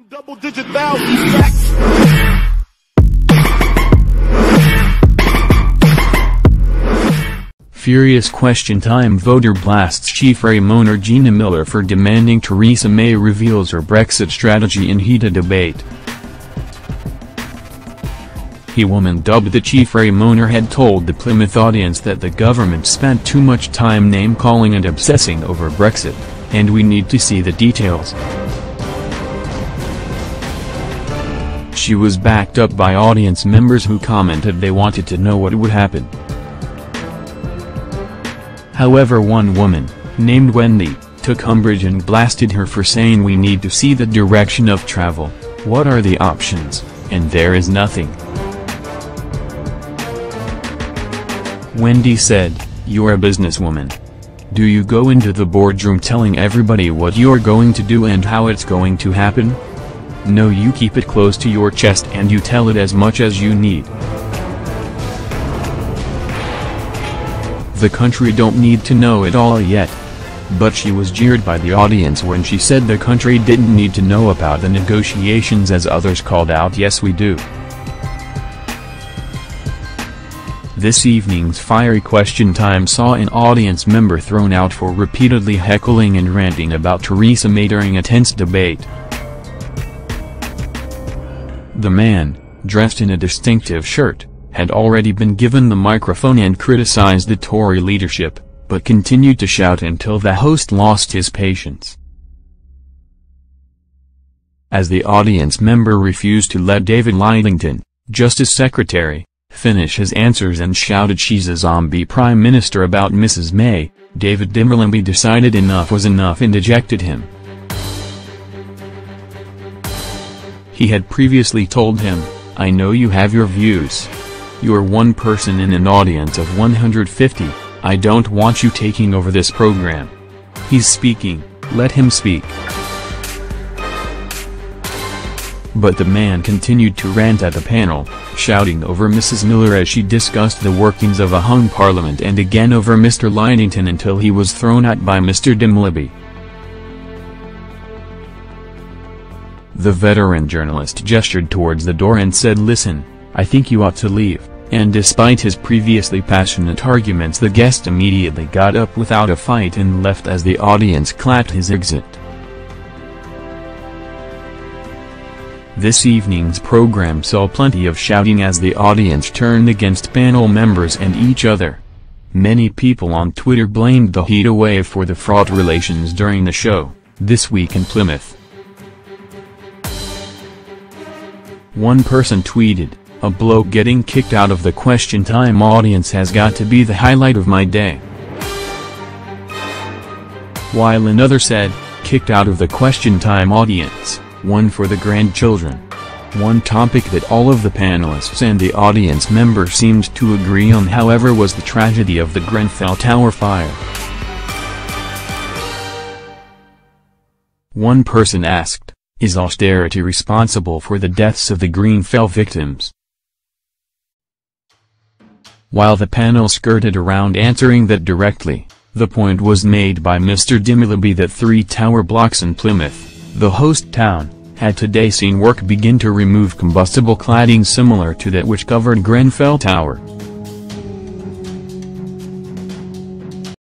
Double-digit thousands. Furious question time. Voter blasts Chief Remoaner Gina Miller for demanding Theresa May reveals her Brexit strategy in heated debate. The woman dubbed the Chief Remoaner had told the Plymouth audience that the government spent too much time name-calling and obsessing over Brexit, and we need to see the details. She was backed up by audience members who commented they wanted to know what would happen. However, one woman, named Wendy, took umbrage and blasted her for saying we need to see the direction of travel, what are the options, and there is nothing. Wendy said, "You're a businesswoman. Do you go into the boardroom telling everybody what you're going to do and how it's going to happen? No, you keep it close to your chest and you tell it as much as you need. The country don't need to know it all yet." But she was jeered by the audience when she said the country didn't need to know about the negotiations, as others called out, "Yes we do." This evening's fiery question time saw an audience member thrown out for repeatedly heckling and ranting about Theresa May during a tense debate. The man, dressed in a distinctive shirt, had already been given the microphone and criticized the Tory leadership, but continued to shout until the host lost his patience. As the audience member refused to let David Lidington, Justice Secretary, finish his answers and shouted she's a zombie Prime Minister about Mrs. May, David Dimmerlemby decided enough was enough and ejected him. He had previously told him, "I know you have your views. You're one person in an audience of 150, I don't want you taking over this program. He's speaking, let him speak." But the man continued to rant at the panel, shouting over Mrs. Miller as she discussed the workings of a hung parliament and again over Mr. Lidington until he was thrown out by Mr. Dimmerlemby. The veteran journalist gestured towards the door and said, "Listen, I think you ought to leave," and despite his previously passionate arguments, the guest immediately got up without a fight and left as the audience clapped his exit. This evening's program saw plenty of shouting as the audience turned against panel members and each other. Many people on Twitter blamed the heatwave for the fraught relations during the show, This Week in Plymouth. One person tweeted, "A bloke getting kicked out of the question time audience has got to be the highlight of my day." While another said, "Kicked out of the question time audience, one for the grandchildren." One topic that all of the panelists and the audience member seemed to agree on, however, was the tragedy of the Grenfell Tower fire. One person asked, "Is austerity responsible for the deaths of the Grenfell victims?" While the panel skirted around answering that directly, the point was made by Mr. Dimmerlemby that 3 tower blocks in Plymouth, the host town, had today seen work begin to remove combustible cladding similar to that which covered Grenfell Tower.